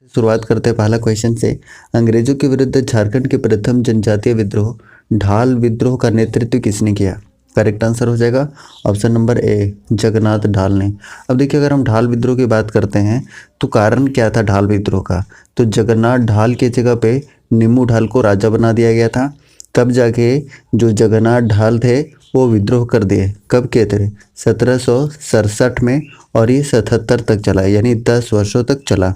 शुरुआत करते हैं पहला क्वेश्चन से। अंग्रेजों के विरुद्ध झारखंड के प्रथम जनजातीय विद्रोह ढाल विद्रोह का नेतृत्व किसने किया? करेक्ट आंसर हो जाएगा ऑप्शन नंबर ए, जगन्नाथ ढाल ने। अब देखिए, अगर हम ढाल विद्रोह की बात करते हैं तो कारण क्या था ढाल विद्रोह का? तो जगन्नाथ ढाल की जगह पे नीमू ढाल को राजा बना दिया गया था। तब जाके जो जगन्नाथ ढाल थे वो विद्रोह कर दिए। कब किए थे? 1767 में, और ये 77 तक चला, यानी 10 वर्षों तक चला।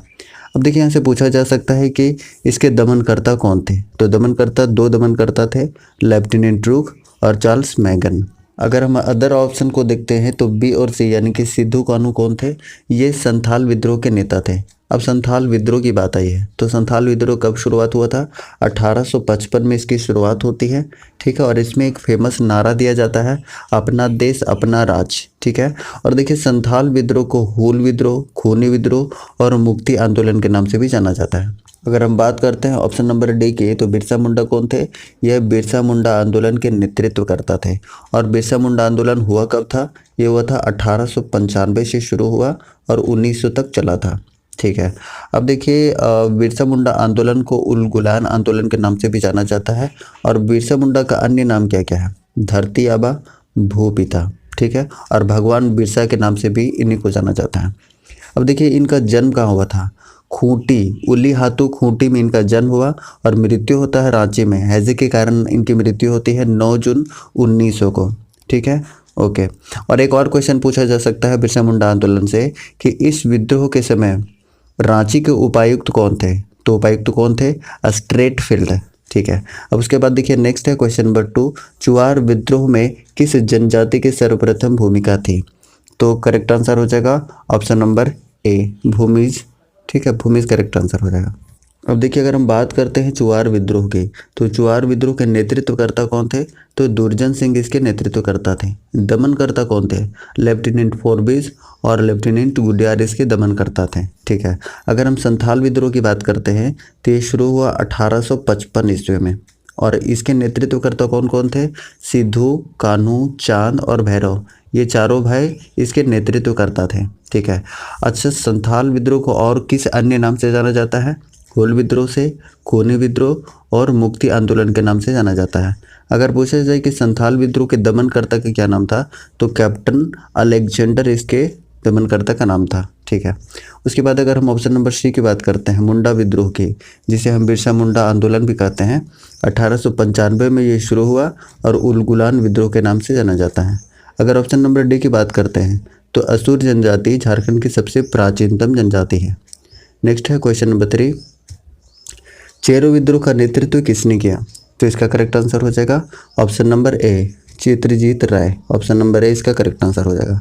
अब देखिए, यहाँ से पूछा जा सकता है कि इसके दमनकर्ता कौन थे? तो दो दमनकर्ता थे, लेफ्टिनेंट ड्रूक और चार्ल्स मैगन। अगर हम अदर ऑप्शन को देखते हैं तो बी और सी, यानी कि सिद्धू कानू कौन थे? ये संथाल विद्रोह के नेता थे। अब संथाल विद्रोह की बात आई है तो संथाल विद्रोह कब शुरुआत हुआ था? 1855 में इसकी शुरुआत होती है। ठीक है, और इसमें एक फेमस नारा दिया जाता है, अपना देश अपना राज। ठीक है, और देखिए, संथाल विद्रोह को हूल विद्रोह, खूनी विद्रोह और मुक्ति आंदोलन के नाम से भी जाना जाता है। अगर हम बात करते हैं ऑप्शन नंबर डी की, तो बिरसा मुंडा कौन थे? यह बिरसा मुंडा आंदोलन के नेतृत्व करता थे। और बिरसा मुंडा आंदोलन हुआ कब था? ये हुआ था 1895 से शुरू हुआ और 1900 तक चला था। ठीक है, अब देखिए, बिरसा मुंडा आंदोलन को उल गुलान आंदोलन के नाम से भी जाना जाता है। और बिरसा मुंडा का अन्य नाम क्या क्या है? धरती आबा, भूपिता। ठीक है, और भगवान बिरसा के नाम से भी इन्हीं को जाना जाता है। अब देखिए, इनका जन्म कहाँ हुआ था? खूंटी, उली हाथू खूंटी में इनका जन्म हुआ और मृत्यु होता है रांची में। हैजे के कारण इनकी मृत्यु होती है 9 जून 1900 को। ठीक है, ओके। और एक और क्वेश्चन पूछा जा सकता है बिरसा मुंडा आंदोलन से कि इस विद्रोह के समय रांची के उपायुक्त कौन थे? तो उपायुक्त कौन थे? स्ट्रेटफील्ड। ठीक है, अब उसके बाद देखिए, नेक्स्ट है क्वेश्चन नंबर 2, चुआर विद्रोह में किस जनजाति की सर्वप्रथम भूमिका थी? तो करेक्ट आंसर हो जाएगा ऑप्शन नंबर ए, भूमिज। ठीक है, भूमिज करेक्ट आंसर हो जाएगा। अब देखिए, अगर हम बात करते हैं चुआर विद्रोह की, तो चुआर विद्रोह के नेतृत्वकर्ता कौन थे? तो दुर्जन सिंह इसके नेतृत्वकर्ता थे। दमनकर्ता कौन थे? लेफ्टिनेंट फोर्बिस और लेफ्टिनेंट गुडियार इसके दमनकर्ता थे। ठीक है, अगर हम संथाल विद्रोह की बात करते हैं तो ये शुरू हुआ 1855 ईस्वी में, और इसके नेतृत्वकर्ता कौन कौन थे? सिद्धू, कान्हू, चांद और भैरव, ये चारों भाई इसके नेतृत्वकर्ता थे। ठीक है, अच्छा, संथाल विद्रोह को और किस अन्य नाम से जाना जाता है? हूल विद्रोह से, खूनी विद्रोह और मुक्ति आंदोलन के नाम से जाना जाता है। अगर पूछा जाए कि संथाल विद्रोह के दमनकर्ता का क्या नाम था, तो कैप्टन अलेक्जेंडर इसके दमनकर्ता का नाम था। ठीक है, उसके बाद अगर हम ऑप्शन नंबर सी की बात करते हैं, मुंडा विद्रोह की, जिसे हम बिरसा मुंडा आंदोलन भी कहते हैं, 1895 में ये शुरू हुआ और उलगुलान विद्रोह के नाम से जाना जाता है। अगर ऑप्शन नंबर डी की बात करते हैं तो असुर जनजाति झारखंड की सबसे प्राचीनतम जनजाति है। नेक्स्ट है क्वेश्चन नंबर 3, चेरो विद्रोह का नेतृत्व किसने किया? तो इसका करेक्ट आंसर हो जाएगा option number A, Chitrajit Rai. Option number A इसका करेक्ट आंसर हो जाएगा।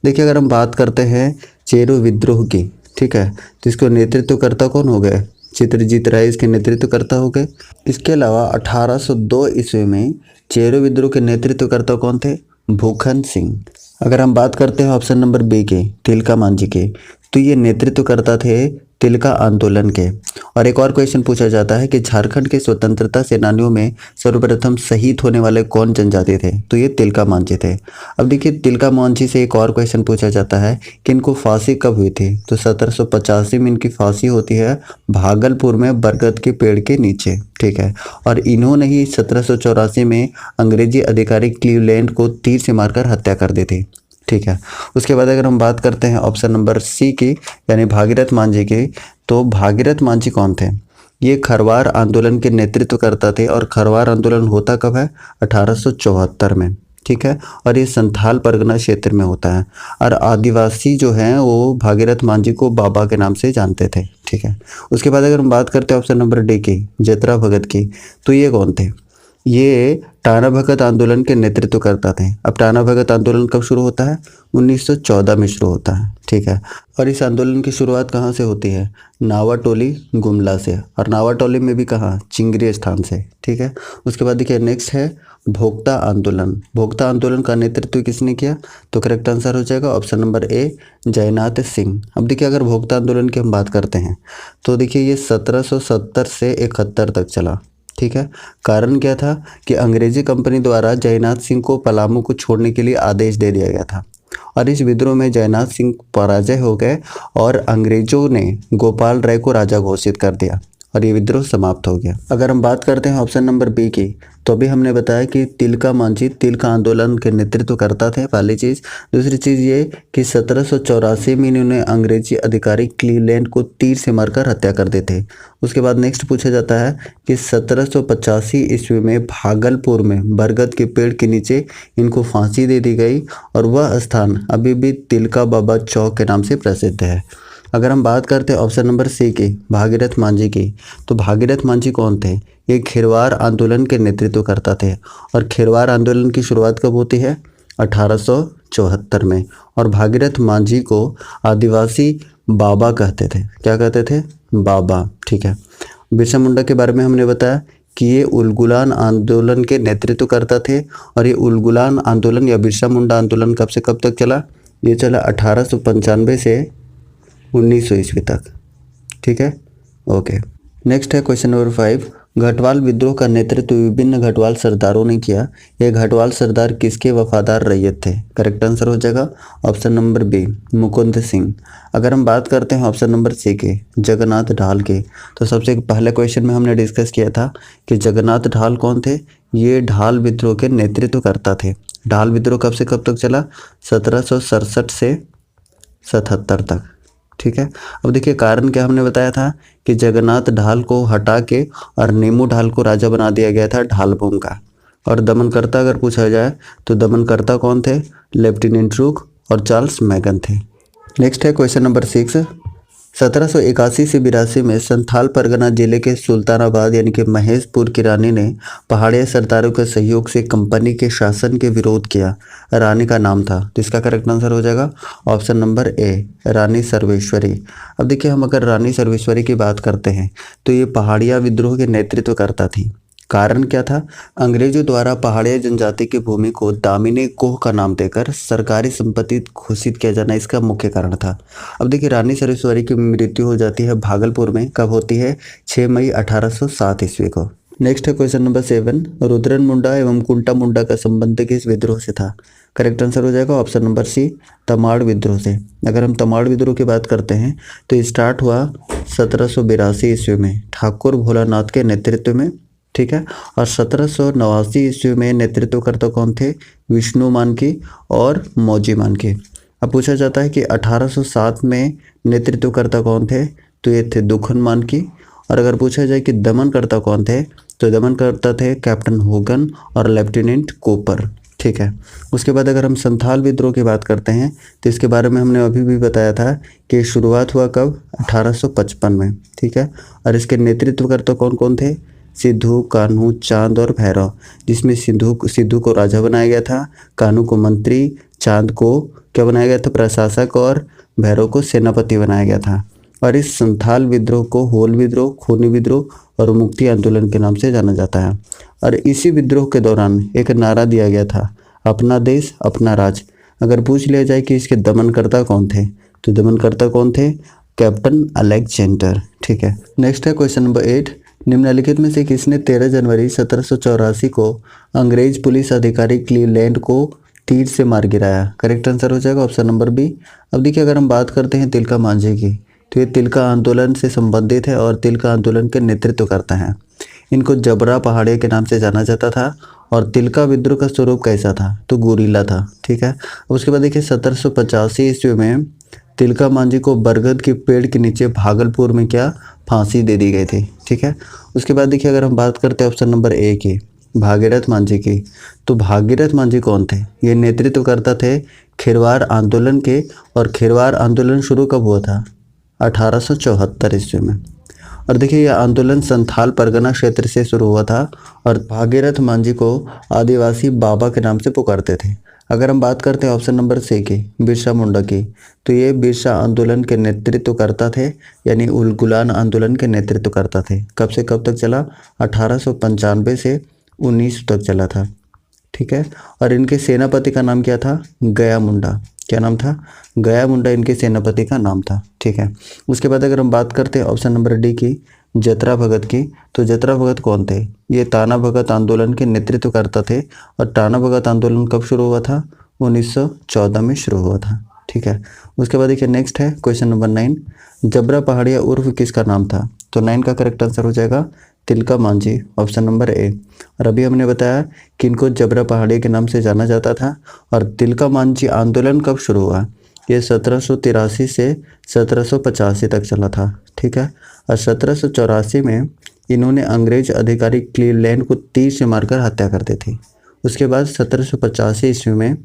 देखिए, अगर हम बात करते हैं चेरो विद्रोह की, ठीक है, तो इसको नेतृत्वकर्ता कौन हो गए? चित्रजीत राय इसके नेतृत्वकर्ता हो गए। इसके अलावा 1802 ईस्वी में चेरो विद्रोह के नेतृत्वकर्ता कौन थे? भूखन सिंह। अगर हम बात करते हैं ऑप्शन नंबर बी के, तिलका मांझी के, तो ये नेतृत्वकर्ता थे तिलका आंदोलन के। और एक और क्वेश्चन पूछा जाता है कि झारखंड के स्वतंत्रता सेनानियों में सर्वप्रथम शहीद होने वाले कौन जनजाति थे? तो ये तिलका मांझी थे। अब देखिए, तिलका मांझी से एक और क्वेश्चन पूछा जाता है कि इनको फांसी कब हुई थी? तो 1785 में इनकी फांसी होती है भागलपुर में बरगद के पेड़ के नीचे। ठीक है, और इन्होंने ही 1784 में अंग्रेजी अधिकारी क्लीवलैंड को तीर से मारकर हत्या कर दी थी। ठीक है, उसके बाद अगर हम बात करते हैं ऑप्शन नंबर सी की, यानी भागीरथ मांझी की, तो भागीरथ मांझी कौन थे? ये खरवार आंदोलन के नेतृत्व करता थे। और खरवार आंदोलन होता कब है? 1874 में। ठीक है, और ये संथाल परगना क्षेत्र में होता है। और आदिवासी जो हैं वो भागीरथ मांझी को बाबा के नाम से जानते थे। ठीक है, उसके बाद अगर हम बात करते हैं ऑप्शन नंबर डी की, जतरा भगत की, तो ये कौन थे? ये टाना भगत आंदोलन के नेतृत्व करता थे। अब टाना भगत आंदोलन कब शुरू होता है? 1914 में शुरू होता है। ठीक है, और इस आंदोलन की शुरुआत कहाँ से होती है? नावाटोली गुमला से, और नावाटोली में भी कहाँ? चिंगरी स्थान से। ठीक है, उसके बाद देखिए, नेक्स्ट है भोक्ता आंदोलन। भोक्ता आंदोलन का नेतृत्व किसने किया? तो करेक्ट आंसर हो जाएगा ऑप्शन नंबर ए, जयनाथ सिंह। अब देखिए, अगर भोक्ता आंदोलन की हम बात करते हैं तो देखिए, ये 1770 से 71 तक चला। ठीक है, कारण क्या था कि अंग्रेजी कंपनी द्वारा जयनाथ सिंह को पलामू को छोड़ने के लिए आदेश दे दिया गया था। और इस विद्रोह में जयनाथ सिंह पराजय हो गए और अंग्रेजों ने गोपाल राय को राजा घोषित कर दिया और ये विद्रोह समाप्त हो गया। अगर हम बात करते हैं ऑप्शन नंबर बी की, तो अभी हमने बताया कि तिलका मांझी तिलका आंदोलन के नेतृत्व करता थे, पहली चीज़। दूसरी चीज़ ये कि 1784 में इन्होंने अंग्रेजी अधिकारी क्लीवलैंड को तीर से मारकर हत्या कर देते थे। उसके बाद नेक्स्ट पूछा जाता है कि 1785 ईस्वी में भागलपुर में बरगद के पेड़ के नीचे इनको फांसी दे दी गई और वह स्थान अभी भी तिलका बाबा चौक के नाम से प्रसिद्ध है। अगर हम बात करते हैं ऑप्शन नंबर सी की, भागीरथ मांझी की, तो भागीरथ मांझी कौन थे? ये खेरवार आंदोलन के नेतृत्व करता थे और खेरवार आंदोलन की शुरुआत कब होती है? 1874 में। और भागीरथ मांझी को आदिवासी बाबा कहते थे। क्या कहते थे? बाबा। ठीक है। बिरसा मुंडा के बारे में हमने बताया कि ये उलगुलान आंदोलन के नेतृत्व करता थे और ये उलगुलान आंदोलन या बिरसा मुंडा आंदोलन कब से कब तक चला? ये चला 1895 से 1900 ईस्वी तक। ठीक है, ओके। नेक्स्ट है क्वेश्चन नंबर 5। घटवाल विद्रोह का नेतृत्व विभिन्न घटवाल सरदारों ने किया। ये घटवाल सरदार किसके वफादार रैयत थे? करेक्ट आंसर हो जाएगा option number B, Mukund Singh. अगर हम बात करते हैं ऑप्शन नंबर सी के, जगन्नाथ ढाल के, तो सबसे पहले क्वेश्चन में हमने डिस्कस किया था कि जगन्नाथ ढाल कौन थे? ये ढाल विद्रोह के नेतृत्व करता थे। ढाल विद्रोह कब से कब तक चला? 1767 से 77 तक। ठीक है। अब देखिए कारण क्या हमने बताया था कि जगन्नाथ ढाल को हटा के और नेमू ढाल को राजा बना दिया गया था ढालभूम का। और दमनकर्ता अगर पूछा जाए तो दमनकर्ता कौन थे? लेफ्टिनेंट रूक और चार्ल्स मैगन थे। नेक्स्ट है क्वेश्चन नंबर 6। 1781 से 82 में संथाल परगना जिले के सुल्तानाबाद यानी कि महेशपुर की रानी ने पहाड़िया सरदारों के सहयोग से कंपनी के शासन के विरोध किया। रानी का नाम था, तो इसका करेक्ट आंसर हो जाएगा ऑप्शन नंबर ए, रानी सर्वेश्वरी। अब देखिए हम अगर रानी सर्वेश्वरी की बात करते हैं तो ये पहाड़िया विद्रोह के नेतृत्व करता थी। कारण क्या था? अंग्रेजों द्वारा पहाड़िया जनजाति की भूमि को दामिनी कोह का नाम देकर सरकारी संपत्ति घोषित किया जाना इसका मुख्य कारण था। अब देखिए रानी सर्वेश्वरी की मृत्यु हो जाती है भागलपुर में। कब होती है? 6 मई 1807 ईस्वी को। नेक्स्ट है क्वेश्चन नंबर 7। रुद्रन मुंडा एवं कुंटा मुंडा का संबंध किस विद्रोह से था? करेक्ट आंसर हो जाएगा ऑप्शन नंबर सी, तमाड़ विद्रोह से। अगर हम तमाड़ विद्रोह की बात करते हैं तो स्टार्ट हुआ 1782 ईस्वी में ठाकुर भोलानाथ के नेतृत्व में। ठीक है। और 1789 ईस्वी में नेतृत्वकर्ता कौन थे? विष्णु मानकी और मौजी मानकी। अब पूछा जाता है कि 1807 में नेतृत्वकर्ता कौन थे? तो ये थे दुखन मानकी। और अगर पूछा जाए कि दमनकर्ता कौन थे, तो दमनकर्ता थे कैप्टन होगन और लेफ्टिनेंट कूपर। ठीक है। उसके बाद अगर हम संथाल विद्रोह की बात करते हैं तो इसके बारे में हमने अभी भी बताया था कि शुरुआत हुआ कब? 1855 में। ठीक है। और इसके नेतृत्वकर्ता कौन कौन थे? सिद्धू, कान्हू, चांद और भैरव, जिसमें सिद्धू को राजा बनाया गया था, कान्हू को मंत्री, चांद को क्या बनाया गया था? प्रशासक, और भैरव को सेनापति बनाया गया था। और इस संथाल विद्रोह को होल विद्रोह, खूनी विद्रोह और मुक्ति आंदोलन के नाम से जाना जाता है। और इसी विद्रोह के दौरान एक नारा दिया गया था, अपना देश अपना राज। अगर पूछ लिया जाए कि इसके दमनकर्ता कौन थे, तो दमनकर्ता कौन थे? Captain Alexander. ठीक है। नेक्स्ट है क्वेश्चन नंबर 8। निम्नलिखित में से किसने 13 जनवरी 1784 को अंग्रेज पुलिस अधिकारी क्लीवलैंड को तीर से मार गिराया? करेक्ट आंसर हो जाएगा ऑप्शन नंबर बी। अब देखिए अगर हम बात करते हैं तिलका मांझी की, तो ये तिलका आंदोलन से संबंधित है और तिलका आंदोलन के नेतृत्व करता है। इनको जबरा पहाड़िया के नाम से जाना जाता था। और तिलका विद्रोह का स्वरूप कैसा था? तो गुरीला था। ठीक है। उसके बाद देखिए 1785 ईस्वी में तिलका मांझी को बरगद के पेड़ के नीचे भागलपुर में क्या फांसी दे दी गई थी। ठीक है। उसके बाद देखिए अगर हम बात करते हैं ऑप्शन नंबर ए की, भागीरथ मांझी की, तो भागीरथ मांझी कौन थे? ये नेतृत्व करता थे खेरवार आंदोलन के। और खेरवार आंदोलन शुरू कब हुआ था? 1874 ईस्वी में। और देखिए यह आंदोलन संथाल परगना क्षेत्र से शुरू हुआ था और भागीरथ मांझी को आदिवासी बाबा के नाम से पुकारते थे। अगर हम बात करते हैं ऑप्शन नंबर सी की, बिरसा मुंडा की, तो ये बिरसा आंदोलन के नेतृत्व करता थे, यानी उलगुलान आंदोलन के नेतृत्व करता थे। कब से कब तक चला? 1895 से 1900 तक चला था। ठीक है। और इनके सेनापति का नाम क्या था? गया मुंडा। क्या नाम था? गया मुंडा इनके सेनापति का नाम था। ठीक है। उसके बाद अगर हम बात करते हैं ऑप्शन नंबर डी की, जतरा भगत की, तो जतरा भगत कौन थे? ये ताना भगत आंदोलन के नेतृत्व करता थे। और ताना भगत आंदोलन कब शुरू हुआ था? 1914 में शुरू हुआ था। ठीक है, उसके बाद देखिए नेक्स्ट है क्वेश्चन नंबर 9, जबरा पहाड़िया उर्फ किसका नाम था? तो 9 का करेक्ट आंसर हो जाएगा तिलका मांझी, ऑप्शन नंबर ए। और अभी हमने बताया कि इनको जबरा पहाड़िया के नाम से जाना जाता था। और तिलका मांझी आंदोलन कब शुरू हुआ? ये 1783 से 1785 तक चला था। ठीक है, और 1784 में इन्होंने अंग्रेज अधिकारी क्लीवलैंड को तीर से मारकर हत्या कर दी थी। उसके बाद 1785 ईस्वी में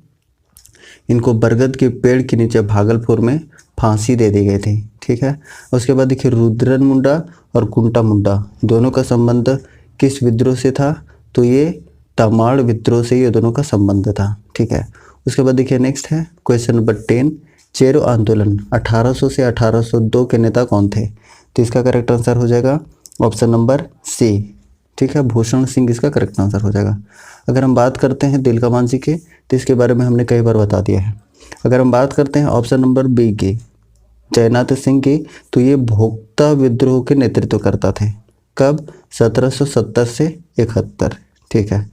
इनको बरगद के पेड़ के नीचे भागलपुर में फांसी दे दी गई थी। ठीक है, उसके बाद देखिए रुद्रन मुंडा और कुंटा मुंडा दोनों का संबंध किस विद्रोह से था? तो ये तमाड़ विद्रोह से ये दोनों का संबंध था। ठीक है, उसके बाद देखिए नेक्स्ट है क्वेश्चन नंबर 10, चेरो आंदोलन 1800 से 1802 के नेता कौन थे? तो इसका करेक्ट आंसर हो जाएगा ऑप्शन नंबर सी। ठीक है, भूषण सिंह इसका करेक्ट आंसर हो जाएगा। अगर हम बात करते हैं तिलका मांझी के, तो इसके बारे में हमने कई बार बता दिया है। अगर हम बात करते हैं ऑप्शन नंबर बी की, जयनाथ सिंह की, तो ये भोक्ता विद्रोह के नेतृत्व करता थे। कब? 1770 से 71। ठीक है,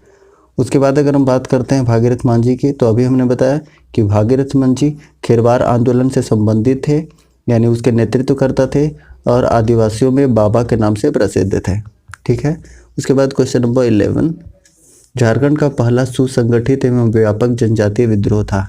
उसके बाद अगर हम बात करते हैं भागीरथ मांझी की, तो अभी हमने बताया कि भागीरथ मांझी खेरवार आंदोलन से संबंधित थे, यानी उसके नेतृत्व करता थे और आदिवासियों में बाबा के नाम से प्रसिद्ध थे। ठीक है, उसके बाद क्वेश्चन नंबर 11, झारखंड का पहला सुसंगठित एवं व्यापक जनजातीय विद्रोह था।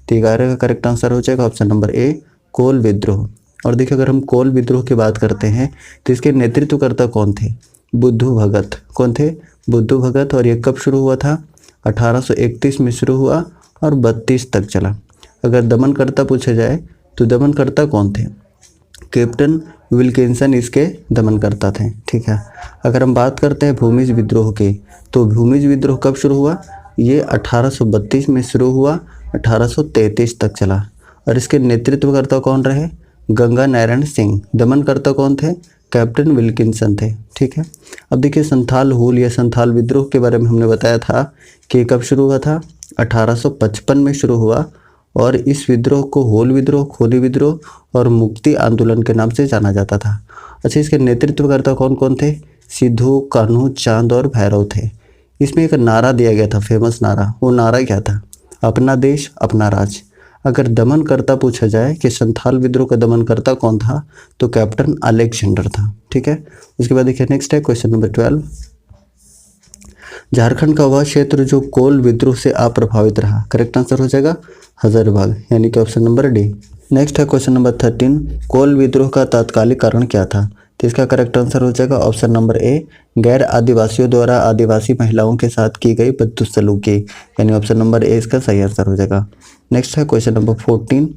तो 11 का करेक्ट आंसर हो जाएगा ऑप्शन नंबर ए, कोल विद्रोह। और देखिए अगर हम कोल विद्रोह की बात करते हैं तो इसके नेतृत्वकर्ता कौन थे? बुद्धू भगत। कौन थे? बुद्धू भगत। और ये कब शुरू हुआ था? 1831 में शुरू हुआ और 32 तक चला। अगर दमनकर्ता पूछा जाए तो दमनकर्ता कौन थे? कैप्टन विल्किंसन इसके दमनकर्ता थे। ठीक है, अगर हम बात करते हैं भूमिज विद्रोह के, तो भूमिज विद्रोह कब शुरू हुआ? ये 1832 में शुरू हुआ, 1833 तक चला। और इसके नेतृत्वकर्ता कौन रहे? गंगा नारायण सिंह। दमनकर्ता कौन थे? कैप्टन विल्किंसन थे। ठीक है, अब देखिए संथाल हुल या संथाल विद्रोह के बारे में हमने बताया था कि कब शुरू हुआ था? 1855 में शुरू हुआ। और इस विद्रोह को होल विद्रोह, खोली विद्रोह और मुक्ति आंदोलन के नाम से जाना जाता था। अच्छा, इसके नेतृत्वकर्ता कौन कौन थे? सिद्धू, कान्हू, चांद और भैरव थे। इसमें एक नारा दिया गया था, फेमस नारा। वो नारा क्या था? अपना देश अपना राज। अगर दमनकर्ता पूछा जाए कि संथाल विद्रोह का दमनकर्ता कौन था, तो कैप्टन अलेक्जेंडर था। ठीक है, उसके बाद देखिए नेक्स्ट है क्वेश्चन नंबर 12, झारखंड का वह क्षेत्र जो कोल विद्रोह से अप्रभावित रहा। करेक्ट आंसर हो जाएगा हजारीबाग, यानी कि ऑप्शन नंबर डी। नेक्स्ट है क्वेश्चन नंबर 13, कोल विद्रोह का तात्कालिक कारण क्या था? तो इसका करेक्ट आंसर हो जाएगा ऑप्शन नंबर ए, गैर आदिवासियों द्वारा आदिवासी महिलाओं के साथ की गई बदसलूकी, यानी ऑप्शन नंबर ए इसका सही आंसर हो जाएगा। नेक्स्ट है क्वेश्चन नंबर 14,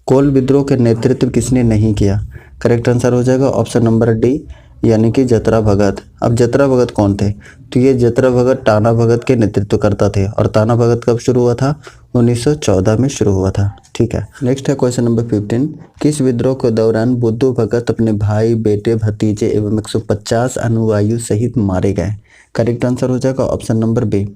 कोल विद्रोह के नेतृत्व किसने नहीं किया? करेक्ट आंसर हो जाएगा ऑप्शन नंबर डी, यानी कि जतरा भगत। अब जतरा भगत कौन थे? तो ये जतरा भगत टाना भगत के नेतृत्व करता थे। और टाना भगत कब शुरू हुआ था? 1914 में शुरू हुआ था। ठीक है, नेक्स्ट है क्वेश्चन नंबर 15, किस विद्रोह के दौरान बुद्धू भगत अपने भाई, बेटे, भतीजे एवं 150 अनुयायियों सहित मारे गए? करेक्ट आंसर हो जाएगा ऑप्शन नंबर बी।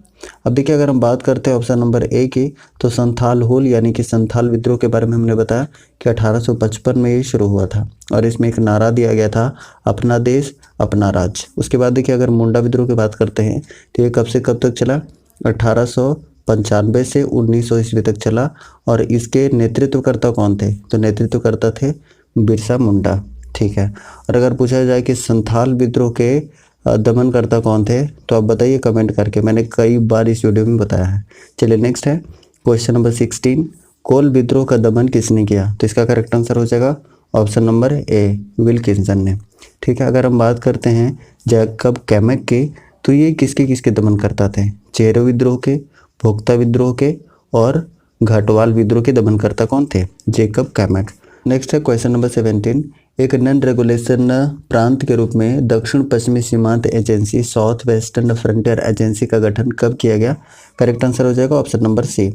अब देखिए अगर हम बात करते हैं ऑप्शन नंबर ए की, तो संथाल हुल यानी कि संथाल विद्रोह के बारे में हमने बताया कि 1855 में ये शुरू हुआ था। और इसमें एक नारा दिया गया था, अपना देश अपना राज। उसके बाद देखिए अगर मुंडा विद्रोह की बात करते हैं तो ये कब से कब तक चला? 1895 से 1900 ईस्वी तक चला। और इसके नेतृत्वकर्ता कौन थे? तो नेतृत्वकर्ता थे बिरसा मुंडा। ठीक है, और अगर पूछा जाए कि संथाल विद्रोह के दमनकर्ता कौन थे, तो आप बताइए कमेंट करके। मैंने कई बार इस वीडियो में बताया है। चलिए नेक्स्ट है क्वेश्चन नंबर 16, कोल विद्रोह का दमन किसने किया? तो इसका करेक्ट आंसर हो जाएगा ऑप्शन नंबर ए, विल्किंसन ने। ठीक है, अगर हम बात करते हैं जैकब कैमक की, तो ये किसके किसके दमन करता थे? चेरो विद्रोह के, भोक्ता विद्रोह के और घाटवाल विद्रोह के दमनकर्ता कौन थे? जैकब कैमक। नेक्स्ट है क्वेश्चन नंबर 17, एक नॉन रेगुलेशन प्रांत के रूप में दक्षिण पश्चिमी सीमांत agency south western frontier agency का गठन कब किया गया? करेक्ट आंसर हो जाएगा ऑप्शन नंबर सी,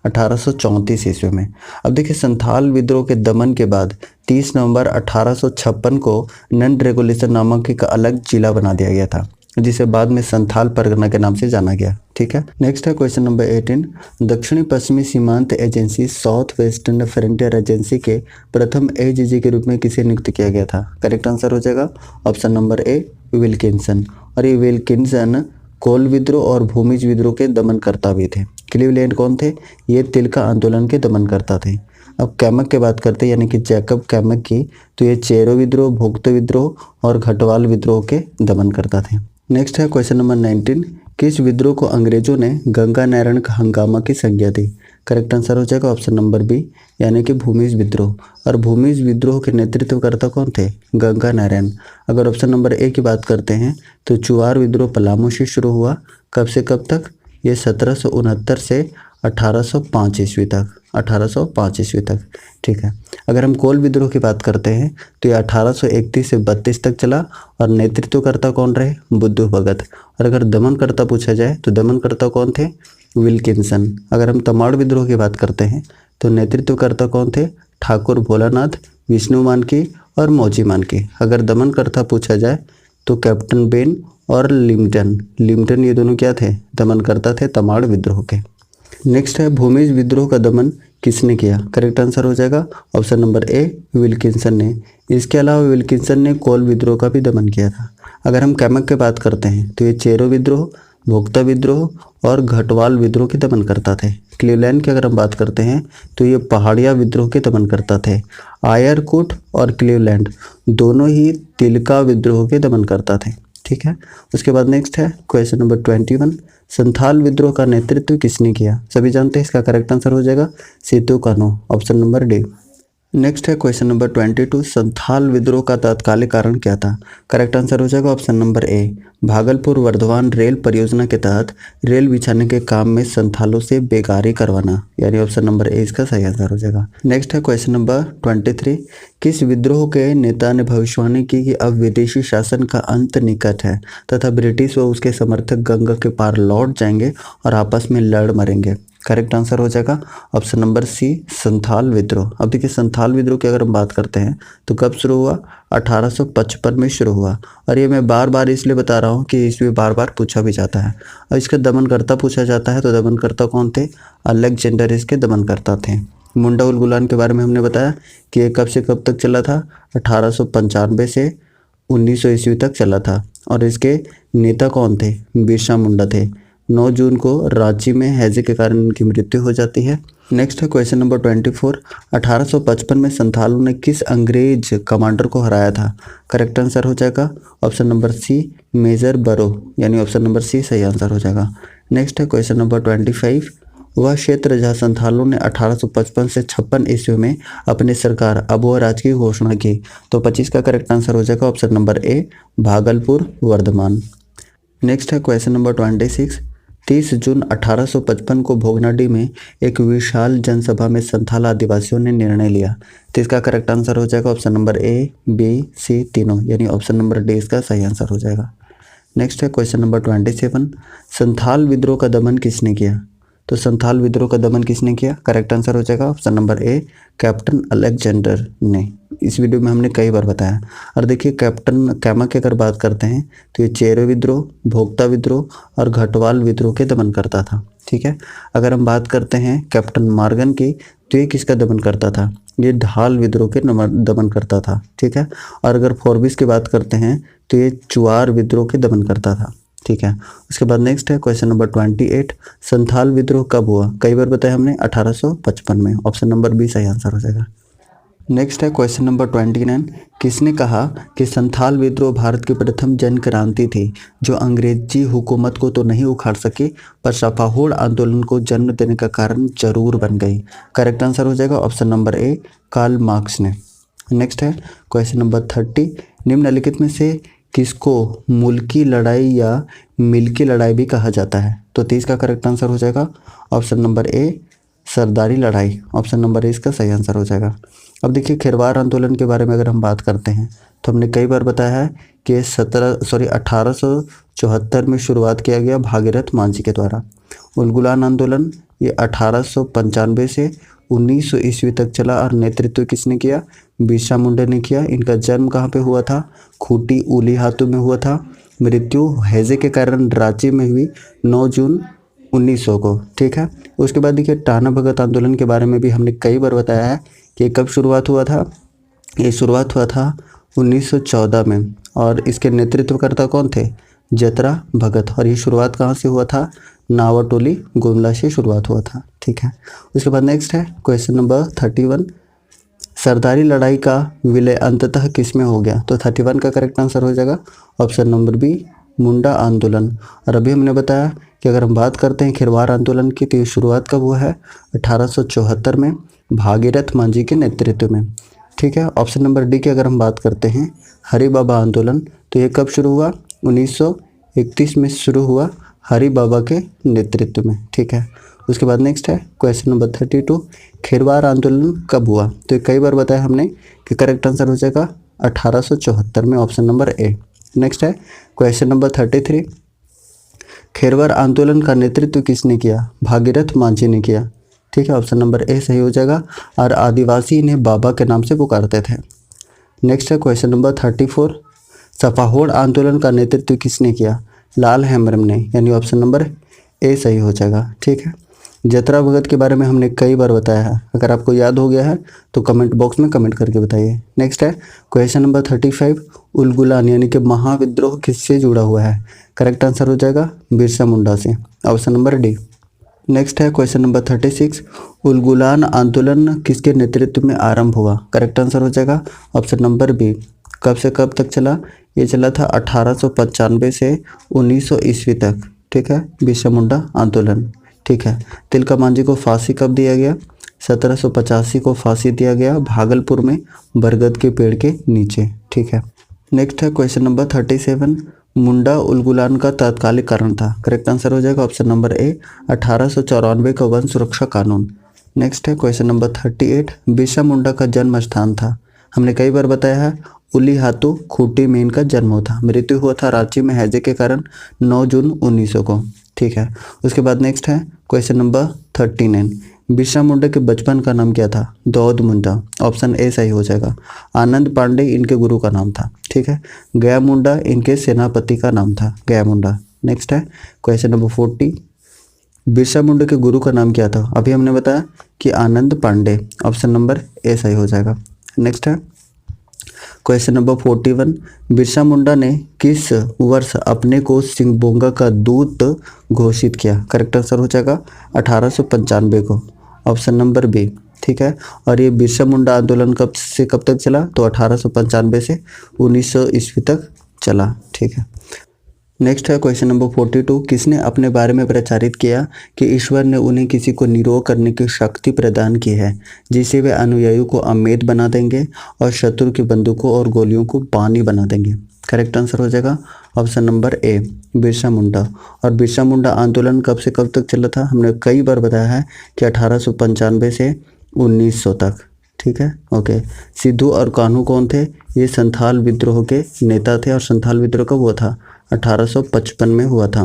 1834 ईस्वी में। अब देखिए संथाल विद्रोह के दमन के बाद 30 नवंबर 1856 को नॉन रेगुलेशन नामक एक अलग जिला बना दिया गया था, जिसे बाद में संथाल परगना के नाम से जाना गया। ठीक है, नेक्स्ट है क्वेश्चन नंबर 18, दक्षिणी पश्चिमी सीमांत agency south western frontier agency के प्रथम एजीजी के रूप में किसे नियुक्त किया गया था? करेक्ट आंसर हो जाएगा ऑप्शन नंबर ए, विल्किंसन। और ये विल्किंसन कोल विद्रोह और भूमिज विद्रोह के दमनकर्ता भी थे। क्लीवलैंड कौन थे? ये तिलका आंदोलन के दमनकर्ता थे। अब कैमक की बात करते हैं यानी कि जैकब कैमक की, तो ये चेरो विद्रोह, भोक्ता विद्रोह और घटवाल विद्रोह के दमनकर्ता थे। नेक्स्ट है क्वेश्चन नंबर 19, किस विद्रोह को अंग्रेजों ने गंगा नैरण का हंगामा की संज्ञा दी? करेक्ट आंसर हो जाएगा ऑप्शन नंबर बी यानी कि भूमिज विद्रोह। और भूमिज विद्रोह के नेतृत्वकर्ता कौन थे? गंगा नारायण। अगर ऑप्शन नंबर ए की बात करते हैं तो चुआर विद्रोह पलामू से शुरू हुआ, कब से कब तक? ये 1769 से 1805 ईस्वी तक, 1805 ईस्वी तक, ठीक है। अगर हम कोल विद्रोह की बात करते हैं तो ये 1831 से 32 तक चला और नेतृत्वकर्ता कौन रहे? बुद्धू भगत। और अगर दमनकर्ता पूछा जाए तो दमनकर्ता कौन थे? विल्किंसन। अगर हम तमाड़ विद्रोह की बात करते हैं तो नेतृत्वकर्ता कौन थे? ठाकुर भोलानाथ, विष्णु मानकी और मौजी मानकी। अगर दमनकर्ता पूछा जाए तो कैप्टन बेन और लिम्टन ये दोनों क्या थे? दमनकर्ता थे तमाड़ विद्रोह के। नेक्स्ट है भूमिज विद्रोह का दमन किसने किया? करेक्ट आंसर हो जाएगा ऑप्शन नंबर ए विल्किंसन ने। इसके अलावा विल्किंसन ने कोल विद्रोह का भी दमन किया था। अगर हम कैमक की बात करते हैं तो ये चेरो विद्रोह, भोक्ता विद्रोह और घटवाल विद्रोह के दमनकर्ता थे। क्लीवलैंड की अगर हम बात करते हैं तो ये पहाड़िया विद्रोह के दमनकर्ता थे। आयरकुट और क्लीवलैंड दोनों ही तिलका विद्रोह के दमनकर्ता थे, ठीक है। उसके बाद नेक्स्ट है क्वेश्चन नंबर 21, संथाल विद्रोह का नेतृत्व किसने किया? सभी जानते हैं इसका करेक्ट आंसर हो जाएगा Situ Kanhu, option number D. Next है क्वेश्चन नंबर 22, संथाल विद्रोह का तात्कालिक कारण क्या था? करेक्ट आंसर हो जाएगा option number A Bhagalpur Bardhaman rail परियोजना के तहत रेल बिछाने के काम में संथालों से बेगारी करवाना, यानी ऑप्शन नंबर ए इसका सही आंसर हो जाएगा। नेक्स्ट है क्वेश्चन नंबर 23, किस विद्रोह के नेता ने भविष्यवाणी की कि अब विदेशी शासन का अंत निकट है तथा ब्रिटिश व उसके समर्थक गंगा के पार लौट जाएंगे और आपस में लड़ मरेंगे? करेक्ट आंसर हो जाएगा ऑप्शन नंबर सी संथाल विद्रोह। अब देखिए संथाल विद्रोह की अगर हम बात करते हैं तो कब शुरू हुआ? 1855 में शुरू हुआ। और ये मैं बार बार इसलिए बता रहा हूँ कि इसमें बार बार पूछा भी जाता है। और इसका दमनकर्ता पूछा जाता है तो दमनकर्ता कौन थे? अलेक्जेंडर इसके दमनकर्ता थे। मुंडा उल गुलान के बारे में हमने बताया कि ये कब से कब तक चला था? 1895 से 1900 ईस्वी तक चला था। और इसके नेता कौन थे? बिरसा मुंडा थे। 9 जून को रांची में हैजे के कारण इनकी मृत्यु हो जाती है। नेक्स्ट है क्वेश्चन नंबर 24, 1855 में संथालों ने किस अंग्रेज कमांडर को हराया था? करेक्ट आंसर हो जाएगा ऑप्शन नंबर सी मेजर बरो, यानी ऑप्शन नंबर सी सही आंसर हो जाएगा। नेक्स्ट है क्वेश्चन नंबर 25, वह क्षेत्र जहाँ संथालों ने 1855 से 56 ईस्वी में अपनी सरकार अबुआ राज की घोषणा की, तो 25 का करेक्ट आंसर हो जाएगा option number A Bhagalpur Bardhaman. Next है क्वेश्चन नंबर 26, 30 जून 1855 को भोगनाडी में एक विशाल जनसभा में संथाल आदिवासियों ने निर्णय लिया, तो इसका करेक्ट आंसर हो जाएगा option number A B C तीनों, यानी ऑप्शन नंबर डी इसका सही आंसर हो जाएगा। नेक्स्ट है क्वेश्चन नंबर 27, संथाल विद्रोह का दमन किसने किया? तो संथाल विद्रोह का दमन किसने किया? करेक्ट आंसर हो जाएगा option number a captain Alexander ने। इस वीडियो में हमने कई बार बताया। और देखिए कैप्टन कैमक की अगर बात करते हैं तो ये चेरो विद्रोह, भोक्ता विद्रोह और घटवाल विद्रोह के दमन करता था, ठीक है। अगर हम बात करते हैं कैप्टन मॉर्गन की तो ये किसका दमन करता था? ये ढाल विद्रोह के दमन करता था, ठीक है। और अगर फोर्बिस की बात करते हैं तो ये चुआर विद्रोह के दमन करता था, ठीक है। उसके बाद नेक्स्ट है क्वेश्चन नंबर 28, संथाल विद्रोह कब हुआ? कई बार बताया हमने 1855 में, ऑप्शन नंबर बी सही आंसर हो जाएगा। नेक्स्ट है क्वेश्चन नंबर 29, किसने कहा कि संथाल विद्रोह भारत की प्रथम जन क्रांति थी जो अंग्रेजी हुकूमत को तो नहीं उखाड़ सकी पर सफाहुड़ आंदोलन को जन्म देने का कारण जरूर बन गई? करेक्ट आंसर हो जाएगा option number A Karl Marx ने। नेक्स्ट है क्वेश्चन नंबर 30, निम्नलिखित में से किसको मुल्की लड़ाई या मिल्की लड़ाई भी कहा जाता है? तो 30 का करेक्ट आंसर हो जाएगा ऑप्शन नंबर ए सरदारी लड़ाई, ऑप्शन नंबर ए इसका सही आंसर हो जाएगा। अब देखिए खिरवार आंदोलन के बारे में अगर हम बात करते हैं तो हमने कई बार बताया है कि 1874 में शुरुआत किया गया भागीरथ मांझी के द्वारा। उलगुलान आंदोलन ये 1895 से 1900 ईस्वी तक चला और नेतृत्व किसने किया? बिरसा मुंडा ने किया। इनका जन्म कहाँ पे हुआ था? खूटी उली हाथों में हुआ था। मृत्यु हैजे के कारण रांची में हुई 9 जून 1900 को, ठीक है। उसके बाद देखिए टाना भगत आंदोलन के बारे में भी हमने कई बार बताया है कि कब शुरुआत हुआ था? ये शुरुआत हुआ था 1914 में और इसके नेतृत्वकर्ता कौन थे? जतरा भगत, और ये शुरुआत कहाँ से हुआ था? नावाटोली गुमला से शुरुआत हुआ था। ठीक है, उसके बाद नेक्स्ट है क्वेश्चन नंबर 31, सरदारी लड़ाई का विलय अंततः किस में हो गया? तो 31 का करेक्ट आंसर हो जाएगा ऑप्शन नंबर बी, मुंडा आंदोलन। और अभी हमने बताया कि अगर हम बात करते हैं खिरवार आंदोलन की, तो ये शुरुआत कब हुआ है? 1874 में भागीरथ मांझी के नेतृत्व में। ठीक है, ऑप्शन नंबर डी की अगर हम बात करते हैं हरि बाबा आंदोलन, तो ये कब शुरू हुआ? 1931 में शुरू हुआ हरि बाबा के नेतृत्व में। ठीक है, उसके बाद नेक्स्ट है क्वेश्चन नंबर 32, खिरवार आंदोलन कब हुआ? तो कई बार बताया हमने कि करेक्ट आंसर हो जाएगा 1874 में, ऑप्शन नंबर ए। नेक्स्ट है क्वेश्चन नंबर 33, खिरवार आंदोलन का नेतृत्व किसने किया? भागीरथ मांझी ने किया। ठीक है, ऑप्शन नंबर ए सही हो जाएगा, और आदिवासी इन्हें बाबा के नाम से पुकारते थे। नेक्स्ट है क्वेश्चन नंबर 34, सफाहोड़ आंदोलन का नेतृत्व किसने किया? लाल हेम्ब्रम ने, यानी ऑप्शन नंबर ए सही हो जाएगा। ठीक है, जतरा भगत के बारे में हमने कई बार बताया है, अगर आपको याद हो गया है तो कमेंट बॉक्स में कमेंट करके बताइए। नेक्स्ट है क्वेश्चन नंबर 35, उलगुलान यानी कि महाविद्रोह किससे जुड़ा हुआ है? करेक्ट आंसर हो जाएगा बिरसा मुंडा से, ऑप्शन नंबर डी। नेक्स्ट है क्वेश्चन नंबर 36, उलगुलान आंदोलन किसके नेतृत्व में आरंभ हुआ? करेक्ट आंसर हो जाएगा ऑप्शन नंबर बी। कब से कब तक चला? ये चला था 1895 से 1900 ईस्वी तक। ठीक है, बिरसा मुंडा आंदोलन। ठीक है, तिलका मांझी को फांसी कब दिया गया? 1785 को फांसी दिया गया भागलपुर में बरगद के पेड़ के नीचे। ठीक है, नेक्स्ट है क्वेश्चन नंबर 37, मुंडा उलगुलान का तात्कालिक कारण था? करेक्ट आंसर हो जाएगा ऑप्शन नंबर ए, 1894 का वन सुरक्षा कानून। नेक्स्ट है क्वेश्चन नंबर 38, बिरसा मुंडा का जन्म स्थान था? हमने कई बार बताया है उली हाथू खूंटी में इनका जन्म हुआ था। मृत्यु हुआ था रांची में हैजे के कारण 9 जून 1900 को। ठीक है, उसके बाद नेक्स्ट है क्वेश्चन नंबर 39, बिरसा मुंडा के बचपन का नाम क्या था? दौद मुंडा, ऑप्शन ए सही हो जाएगा। आनंद पांडे इनके गुरु का नाम था। ठीक है, गया मुंडा इनके सेनापति का नाम था, गया मुंडा। नेक्स्ट है क्वेश्चन नंबर 40, बिरसा मुंडा के गुरु का नाम क्या था? अभी हमने बताया कि आनंद पांडे, ऑप्शन नंबर ए सही हो जाएगा। नेक्स्ट है क्वेश्चन नंबर 41, बिरसा मुंडा ने किस वर्ष अपने को सिंगबोंगा का दूत घोषित किया? करेक्ट आंसर हो जाएगा 1895 को, ऑप्शन नंबर बी। ठीक है, और ये बिरसा मुंडा आंदोलन कब से कब तक चला? तो 1895 से 1900 ईस्वी तक चला। ठीक है, नेक्स्ट है क्वेश्चन नंबर 42, किसने अपने बारे में प्रचारित किया कि ईश्वर ने उन्हें किसी को निरोह करने की शक्ति प्रदान की है जिसे वे अनुयायियों को अमेध बना देंगे और शत्रु की बंदूकों और गोलियों को पानी बना देंगे? करेक्ट आंसर हो जाएगा ऑप्शन नंबर ए, बिरसा मुंडा। और बिरसा मुंडा आंदोलन कब से कब तक चला था? हमने कई बार बताया है कि 1895 से 1900 तक। ठीक है, ओके। सिद्धू और कान्हू कौन थे? ये संथाल विद्रोह के नेता थे, और संथाल विद्रोह कब हुआ था? 1855 में हुआ था।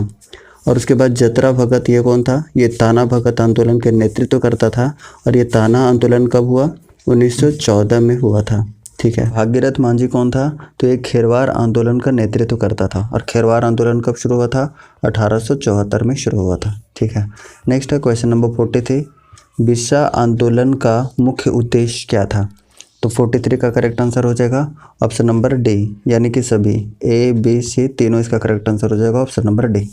और उसके बाद जतरा भगत, ये कौन था? ये ताना भगत आंदोलन के नेतृत्व करता था, और ये ताना आंदोलन कब हुआ? 1914 में हुआ था। ठीक है, भागीरथ मांझी कौन था? तो ये खिरवार आंदोलन का नेतृत्व करता था, और खिरवार आंदोलन कब शुरू हुआ था? 1874 में शुरू हुआ था। ठीक है, नेक्स्ट है क्वेश्चन नंबर 43, बिरसा आंदोलन का मुख्य उद्देश्य क्या था? तो 43 का करेक्ट आंसर हो जाएगा ऑप्शन नंबर डी, यानी कि सभी ए बी सी तीनों इसका करेक्ट आंसर हो जाएगा ऑप्शन नंबर डी।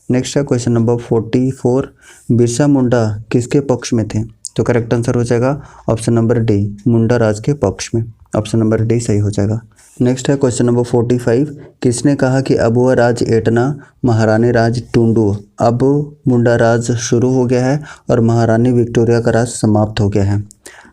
नेक्स्ट है क्वेश्चन नंबर 44, बिरसा मुंडा किसके पक्ष में थे? तो करेक्ट आंसर हो जाएगा ऑप्शन नंबर डी, मुंडा राज के पक्ष में, ऑप्शन नंबर डी सही हो जाएगा। नेक्स्ट है क्वेश्चन नंबर 45, किसने कहा कि अब वह राज एटना महारानी राज टुंडू, अब मुंडा राज शुरू हो गया है और महारानी विक्टोरिया का राज समाप्त हो गया है?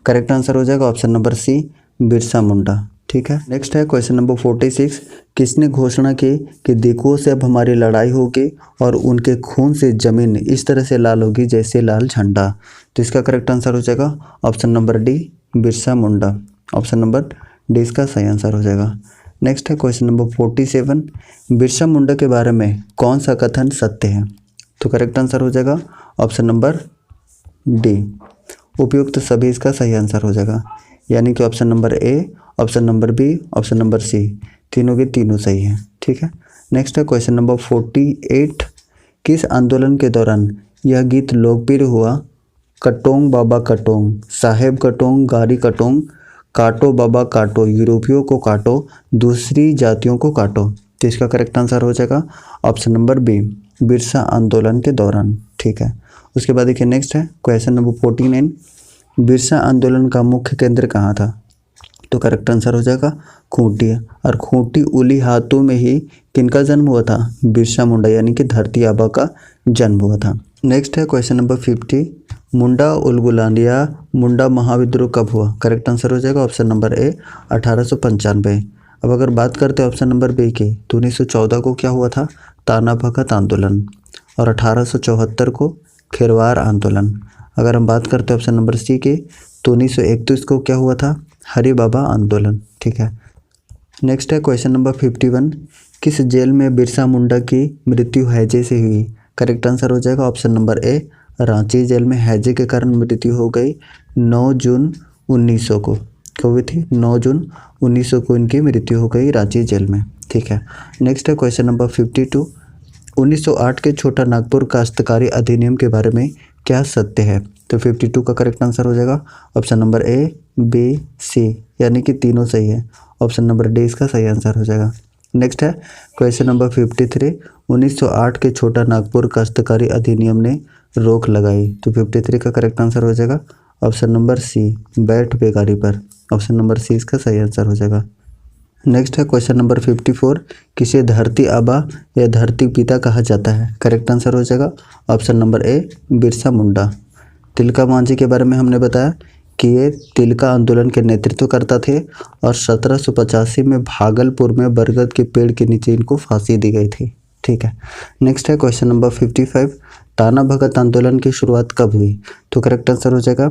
करेक्ट आंसर हो जाएगा ऑप्शन नंबर सी, बिरसा मुंडा। ठीक है, नेक्स्ट है क्वेश्चन नंबर 46, किसने घोषणा की कि दिकुओं से अब हमारी लड़ाई होगी और उनके खून से जमीन इस तरह से लाल होगी जैसे लाल झंडा? तो इसका करेक्ट आंसर हो जाएगा option number D, Birsa Munda, option number D इसका सही आंसर हो जाएगा। नेक्स्ट है क्वेश्चन नंबर 47, बिरसा मुंडा के बारे में कौन सा कथन सत्य है? तो करेक्ट आंसर हो जाएगा ऑप्शन नंबर डी, उपयुक्त सभी इसका सही आंसर हो जाएगा, यानी कि option number A, option number B, option number C तीनों के तीनों सही हैं। ठीक है, नेक्स्ट है क्वेश्चन नंबर 48, किस आंदोलन के दौरान यह गीत लोकप्रिय हुआ? कटोंग बाबा कटोंग, साहेब कटोंग, गारी कटोंग, काटो बाबा काटो, यूरोपियों को काटो, दूसरी जातियों को काटो। तो इसका करेक्ट आंसर हो जाएगा ऑप्शन नंबर बी, बिरसा आंदोलन के दौरान। ठीक है, उसके बाद देखिए नेक्स्ट है क्वेश्चन नंबर 49, बिरसा आंदोलन का मुख्य केंद्र कहाँ था? तो करेक्ट आंसर हो जाएगा खूंटी। और खूंटी उली हाथों में ही किनका जन्म हुआ था? बिरसा मुंडा यानी कि धरती आबा का जन्म हुआ था। नेक्स्ट है क्वेश्चन नंबर 50, मुंडा उलगुलान या मुंडा महाविद्रोह कब हुआ? करेक्ट आंसर हो जाएगा ऑप्शन नंबर ए 1895। अब अगर बात करते हैं ऑप्शन नंबर बी की, तो 1914 को क्या हुआ था? ताना भगत आंदोलन। और 1874 को खेरवार आंदोलन। अगर हम बात करते हैं ऑप्शन नंबर सी की, तो 1931 को क्या हुआ था? हरि बाबा आंदोलन। ठीक है, नेक्स्ट है क्वेश्चन नंबर 51, किस जेल में बिरसा मुंडा की मृत्यु हैजे से हुई? करेक्ट आंसर हो जाएगा option number A, Ranchi jail में हैजे के कारण मृत्यु हो गई 9 जून 1900 को। कब हुई थी? 9 जून 1900 को इनकी मृत्यु हो गई रांची जेल में। ठीक है, नेक्स्ट है क्वेश्चन नंबर 52, 1908 के छोटा नागपुर काश्तकारी अधिनियम के बारे में क्या सत्य है? तो 52 का करेक्ट आंसर हो जाएगा ऑप्शन नंबर ए, बी, सी, यानी कि तीनों सही है। ऑप्शन नंबर डी इसका सही आंसर हो जाएगा। नेक्स्ट है क्वेश्चन नंबर 53, 1908 के छोटा नागपुर काश्तकारी अधिनियम ने रोक लगाई। तो 53 का करेक्ट आंसर हो जाएगा ऑप्शन नंबर सी, बैठ बेकारी पर। ऑप्शन नंबर सी इसका सही आंसर हो जाएगा। नेक्स्ट है क्वेश्चन नंबर 54, किसे धरती आबा या धरती पिता कहा जाता है? करेक्ट आंसर हो जाएगा ऑप्शन नंबर ए, बिरसा मुंडा। तिलका मांझी के बारे में हमने बताया कि ये तिलका आंदोलन के नेतृत्व करता थे और 1785 में भागलपुर में बरगद के पेड़ के नीचे इनको फांसी दी गई थी। ठीक है, नेक्स्ट है क्वेश्चन नंबर 55, ताना भगत आंदोलन की शुरुआत कब हुई? तो करेक्ट आंसर हो जाएगा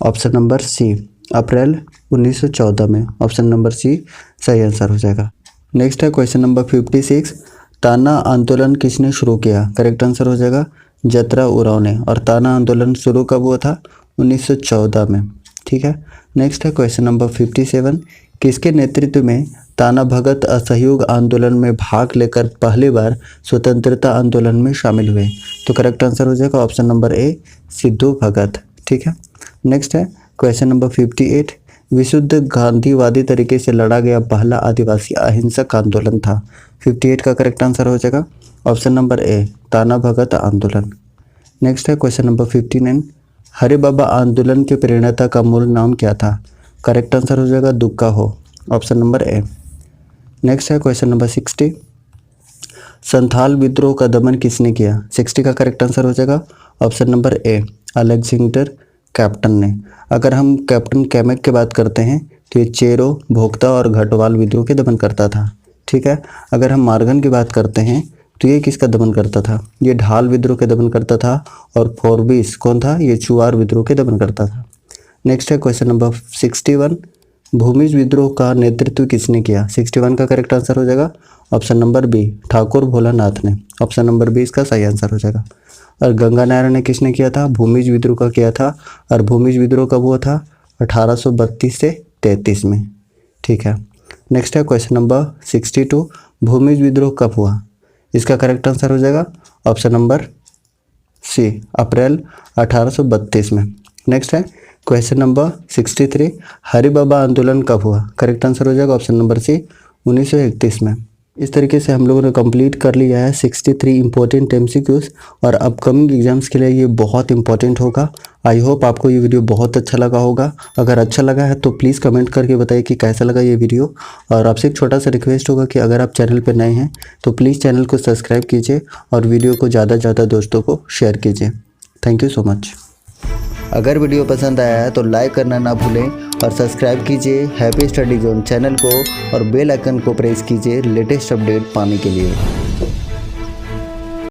ऑप्शन नंबर सी, अप्रैल 1914 में। ऑप्शन नंबर सी सही आंसर हो जाएगा। नेक्स्ट है क्वेश्चन नंबर 56, ताना आंदोलन किसने शुरू किया? करेक्ट आंसर हो जाएगा जतरा उराव ने। और ताना आंदोलन शुरू कब हुआ था? 1914 में। ठीक है, नेक्स्ट है क्वेश्चन नंबर 57, किसके नेतृत्व में ताना भगत असहयोग आंदोलन में भाग लेकर पहली बार स्वतंत्रता आंदोलन में शामिल हुए? तो करेक्ट आंसर हो जाएगा ऑप्शन नंबर ए, सिद्धू भगत। ठीक है, नेक्स्ट है क्वेश्चन नंबर 58, विशुद्ध गांधीवादी तरीके से लड़ा गया पहला आदिवासी अहिंसक आंदोलन था? 58 का करेक्ट आंसर हो जाएगा ऑप्शन नंबर ए, ताना भगत आंदोलन। नेक्स्ट है क्वेश्चन नंबर 59, हरि बाबा आंदोलन के प्रेरणा का मूल नाम क्या था? करेक्ट आंसर हो जाएगा दुक्का हो। ऑप्शन नंबर ए। नेक्स्ट है क्वेश्चन नंबर 60, संथाल विद्रोह का दमन किसने किया? 60 का करेक्ट आंसर हो जाएगा ऑप्शन नंबर ए, अलेक्जेंडर कैप्टन ने। अगर हम कैप्टन कैमेक की बात करते हैं तो ये चेरो, भोक्ता और घटवाल विद्रोह के दमन करता था। ठीक है, अगर हम मार्गन की बात करते हैं तो ये किसका दमन करता था? ये ढाल विद्रोह के दमन करता था। और फोर्बिस कौन था? ये चुआर विद्रोह के दमन करता था। नेक्स्ट है क्वेश्चन नंबर 61, भूमिज विद्रोह का नेतृत्व किसने किया? 61 का करेक्ट आंसर हो जाएगा option number B, Thakur Bholanath ने। ऑप्शन नंबर बी इसका सही आंसर हो जाएगा। और गंगा नारायण ने किसने किया था? भूमिज विद्रोह का किया था। और भूमिज विद्रोह कब हुआ था? 1832 से 33 में। ठीक है, नेक्स्ट है क्वेश्चन नंबर 62, भूमिज विद्रोह कब हुआ? इसका करेक्ट आंसर हो जाएगा ऑप्शन नंबर सी, अप्रैल 1832 में। नेक्स्ट है क्वेश्चन नंबर 63, हरि बाबा आंदोलन कब हुआ? करेक्ट आंसर हो जाएगा ऑप्शन नंबर सी, 1931 में। इस तरीके से हम लोगों ने कंप्लीट कर लिया है 63 इंपॉर्टेंट एमसीक्यूज और अपकमिंग एग्जाम्स के लिए ये बहुत इंपॉर्टेंट होगा। आई होप आपको ये वीडियो बहुत अच्छा लगा होगा। अगर अच्छा लगा है तो प्लीज़ कमेंट करके बताइए कि कैसा लगा ये वीडियो। और आपसे एक छोटा सा रिक्वेस्ट होगा कि अगर आप चैनल पर नए हैं तो प्लीज़ चैनल को सब्सक्राइब कीजिए और वीडियो को ज़्यादा से ज़्यादा दोस्तों को शेयर कीजिए। Thank you so much. अगर वीडियो पसंद आया है तो लाइक करना ना भूलें और सब्सक्राइब कीजिए हैप्पी स्टडी जोन चैनल को और बेल आइकन को प्रेस कीजिए लेटेस्ट अपडेट पाने के लिए।